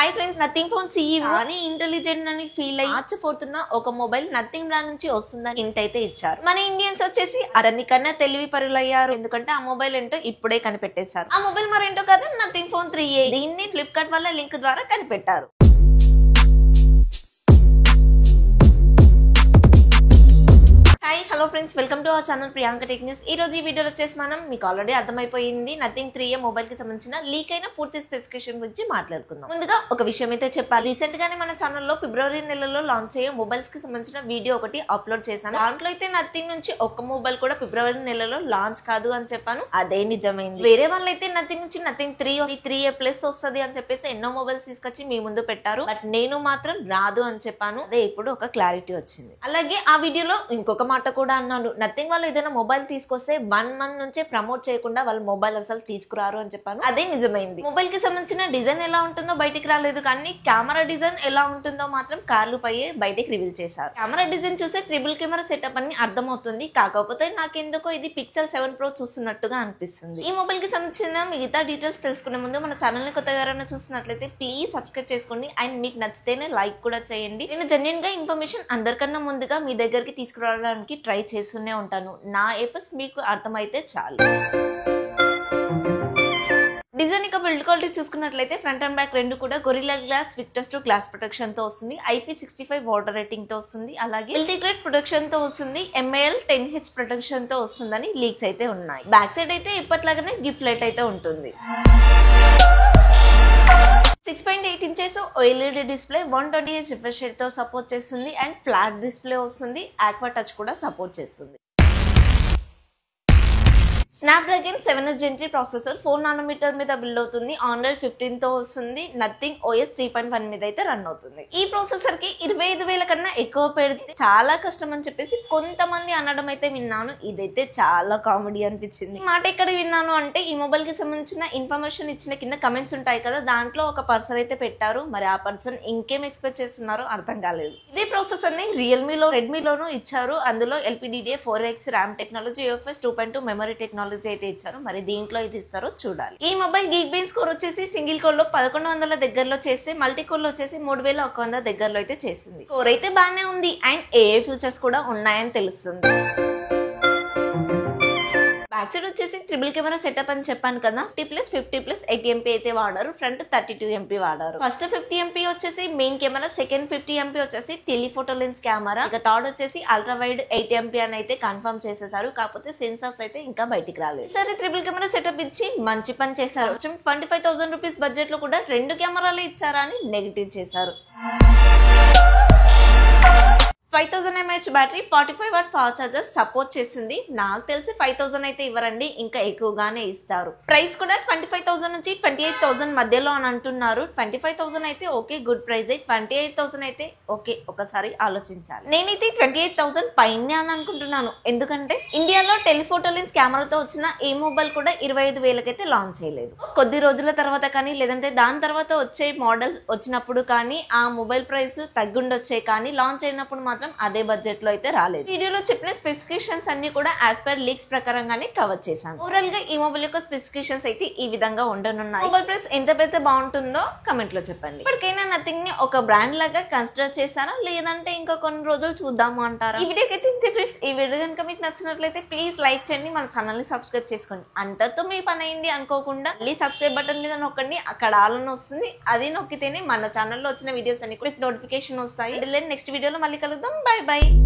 Hi friends, nothing phone CEO అని intelligent అని feel అయ్యి మార్చిపోతున్న ఒక మొబైల్ నథింగ్ బ్రాండ్ నుంచి వస్తుందని హింట్ అయితే ఇచ్చారు. మన ఇండియన్స్ వచ్చేసి అతనికన్నా తెలివి పరులయ్యారు. ఎందుకంటే ఆ మొబైల్ ఏంటో ఇప్పుడే కనిపెట్టేశారు. ఆ మొబైల్ మరేంటో కాదు, నథింగ్ ఫోన్ 3A. దీన్ని ఫ్లిప్కార్ట్ వల్ల లింక్ ద్వారా కనిపెట్టారు. Hi hello friends, welcome to our channel Priyanka tech news. ఈ రోజు ఈ వీడియోలో వచ్చేసి మనం మీకు ఆల్రెడీ అర్థమైపోయింది నథింగ్ 3A మొబైల్ కి సంబంధించిన లీక్ అయిన పూర్తి స్పెసిఫికేషన్ గురించి మాట్లాడుకుందాం. ముందుగా ఒక విషయం అయితే చెప్పాలి. రీసెంట్ గానే మన ఛానల్లో ఫిబ్రవరి నెలలో లాంచ్ అయ్యే మొబైల్స్ కి సంబంధించిన వీడియో ఒకటి అప్లోడ్ చేశాను. దాంట్లో అయితే నథింగ్ నుంచి ఒక్క మొబైల్ కూడా ఫిబ్రవరి నెలలో లాంచ్ కాదు అని చెప్పాను. అదే నిజమైంది. వేరే వాళ్ళైతే నథింగ్ నుంచి నథింగ్ 3A+ వస్తుంది అని చెప్పేసి ఎన్నో మొబైల్స్ తీసుకొచ్చి మీ ముందు పెట్టారు. బట్ నేను మాత్రం రాదు అని చెప్పాను. అదే ఇప్పుడు ఒక క్లారిటీ వచ్చింది. అలాగే ఆ వీడియోలో ఇంకొక మాట కూడా అన్నాను, నథింగ్ వాళ్ళు ఏదైనా మొబైల్ తీసుకొస్తే 1 month నుంచే ప్రమోట్ చేయకుండా వాళ్ళ మొబైల్ అసలు తీసుకురారు అని చెప్పాను. అదే నిజమైంది. మొబైల్ కి సంబంధించిన డిజైన్ ఎలా ఉంటుందో బయటికి రాలేదు, కానీ కెమెరా డిజైన్ ఎలా ఉంటుందో మాత్రం కార్లు పై బయటికి రివీల్ చేశారు. కెమెరా డిజైన్ చూసే ట్రిపుల్ కెమెరా సెటప్ అని అర్థమవుతుంది. కాకపోతే నాకెందుకో ఇది Pixel 7 Pro చూస్తున్నట్టుగా అనిపిస్తుంది. ఈ మొబైల్ కి సంబంధించిన మిగతా డీటెయిల్స్ తెలుసుకునే ముందు మన ఛానల్ ని కొత్తగా ఎవరైనా చూస్తున్నట్లయితే ప్లీజ్ సబ్స్క్రైబ్ చేసుకోండి. అండ్ మీకు నచ్చితేనే లైక్ కూడా చేయండి. నేను జెన్యూన్ గా ఇన్ఫర్మేషన్ అందరికన్నా ముందుగా మీ దగ్గరికి తీసుకురావడానికి ట్రై చేస్తూనే ఉంటాను. నా ఎఫర్ట్స్ మీకు అర్థమైతే చాలు. డిజైన్ ఇక బిల్డ్ క్వాలిటీ చూసుకున్నట్లయితే ఫ్రంట్ అండ్ బ్యాక్ రెండు కూడా Gorilla Glass Victus two glass protection తో వస్తుంది. IP65 వాటర్ రేటింగ్ తో వస్తుంది. అలాగే మల్టీగ్రేడ్ ప్రొటెక్షన్ తో వస్తుంది. MAL 10H ప్రొటెక్షన్ తో వస్తుందని లీక్స్ అయితే ఉన్నాయి. బ్యాక్ సైడ్ అయితే ఇప్పట్లాగానే గిఫ్ట్ లైట్ అయితే ఉంటుంది. 6.8 inches OLED display, 120Hz refresh rate తో సపోర్ట్ చేస్తుంది. అండ్ ఫ్లాట్ డిస్ప్లే వస్తుంది. ఆక్వా టచ్ కూడా సపోర్ట్ చేస్తుంది. Snapdragon 7th Gen 3 processor 4 nm మీద బిల్డ్ అవుతుంది. Android 15 తో వస్తుంది. నథింగ్ OS 3.1 మీద అయితే రన్ అవుతుంది. ఈ ప్రాసెసర్ కి 25,000 కన్నా ఎక్కువ పెడితే చాలా కష్టం అని చెప్పేసి కొంతమంది అనడం అయితే విన్నాను. ఇదైతే చాలా కామెడీ అనిపించింది. మాట ఎక్కడ విన్నాను అంటే, ఈ మొబైల్ కి సంబంధించిన ఇన్ఫర్మేషన్ ఇచ్చిన కింద కమెంట్స్ ఉంటాయి కదా, దాంట్లో ఒక పర్సన్ అయితే పెట్టారు. మరి ఆ పర్సన్ ఇంకేం ఎక్స్పెక్ట్ చేస్తున్నారో అర్థం కాలేదు. ఇదే ప్రాసెసర్ ని రియల్మీలో, రెడ్మీలోనూ ఇచ్చారు. అందులో LPDDR 4X RAM technology, UFS 2.2 memory technology అయితే ఇచ్చారు. మరి దీంట్లో ఇది ఇస్తారో చూడాలి. ఈ మొబైల్ గీక్బెంచ్ స్కోర్ వచ్చేసి సింగిల్ కోర్ లో 1100 దగ్గరలో చేసి, మల్టీ కోర్ లో వచ్చేసి 3100 దగ్గరలో అయితే చేసింది. కోర్ అయితే బాగానే ఉంది. అండ్ AI ఫీచర్స్ కూడా ఉన్నాయని తెలుస్తుంది. బ్యాక్ సైడ్ వచ్చేసి ట్రిపుల్ కెమెరా సెటప్ అని చెప్పాను కదా. 50+50+8 MP అయితే వాడారు. ఫ్రంట్ 32 MP వాడారు. ఫస్ట్ 50 MP వచ్చేసి మెయిన్ కెమెరా, సెకండ్ 50 MP వచ్చేసి టెలిఫోటో లెన్స్ కెమెరా, ఇక థర్డ్ వచ్చేసి అల్ట్రా వైడ్ 8 MP అని అయితే కన్ఫర్మ్ చేసేసారు. కాకపోతే సెన్సార్స్ అయితే ఇంకా బయటికి రాలేదు. సరే, ట్రిపుల్ కెమెరా సెటప్ ఇచ్చి మంచి పని చేశారు. 25,000 రూపీస్ బడ్జెట్ లో కూడా 2 కెమెరాలు ఇచ్చారా అని నెగిటివ్ చేశారు. 5000 mAh battery, 45 watt fast charger support చేస్తుంది. నాకు తెలిసి 5000 అయితే ఇవ్వరండి, ఇంకా ఎక్కువగానే ఇస్తారు. ప్రైస్ కూడా 25,000 నుంచి 28,000 మధ్యలో అని అంటున్నారు. 25,000 అయితే ఓకే, గుడ్ ప్రైస్. 28,000 అయితే ఓకే, ఒకసారి ఆలోచించాలి. నేనైతే 28,000 పైనే అని అనుకుంటున్నాను. ఎందుకంటే ఇండియాలో టెలిఫోటో లెన్స్ కెమెరాతో వచ్చిన ఏ మొబైల్ కూడా 25,000 అయితే లాంచ్ చేయలేదు. కొద్ది రోజుల తర్వాత కానీ, లేదంటే దాని తర్వాత వచ్చే మోడల్స్ వచ్చినప్పుడు కానీ ఆ మొబైల్ ప్రైస్ తగ్గుండొచ్చే, కానీ లాంచ్ అయినప్పుడు మాత్రం అదే బడ్జెట్ లో అయితే రాలేదు. వీడియోలో చెప్పిన స్పెసిఫికేషన్స్ అన్ని కూడా యాజ్ పర్ లీక్స్ ప్రకారంగానే కవర్ చేశాను. ఓవరాల్ గా ఈ మొబైల్ యొక్క స్పెసిఫికేషన్స్ అయితే ఈ విధంగా ఉండనున్నాయి. మొబైల్ ప్రైస్ ఎంత పెడితే బాగుంటుందో కమెంట్ లో చెప్పండి. ఇప్పటికైనా నథింగ్ ని ఒక బ్రాండ్ లాగా కన్సిడర్ చేశారా, లేదంటే ఇంకా కొన్ని రోజులు చూద్దాము అంటారా? ఈ వీడియోకి అయితే ఇంతే ఫ్రెండ్స్. ఈ వీడియో కనుక మీకు నచ్చినట్లయితే ప్లీజ్ లైక్ చేయండి, మన ఛానల్ ని సబ్స్క్రైబ్ చేసుకోండి. అంతతో మీ పని అయింది అనుకోకుండా మళ్ళీ సబ్స్క్రైబ్ బటన్ మీద నొక్కండి. అక్కడ ఆల్ అని వస్తుంది, అది నొక్కితేనే మన ఛానల్లో వచ్చిన వీడియోస్ అన్ని కూడా నోటిఫికేషన్ వస్తాయి. నెక్స్ట్ వీడియోలో మళ్ళీ కలుద్దాం. Bye bye.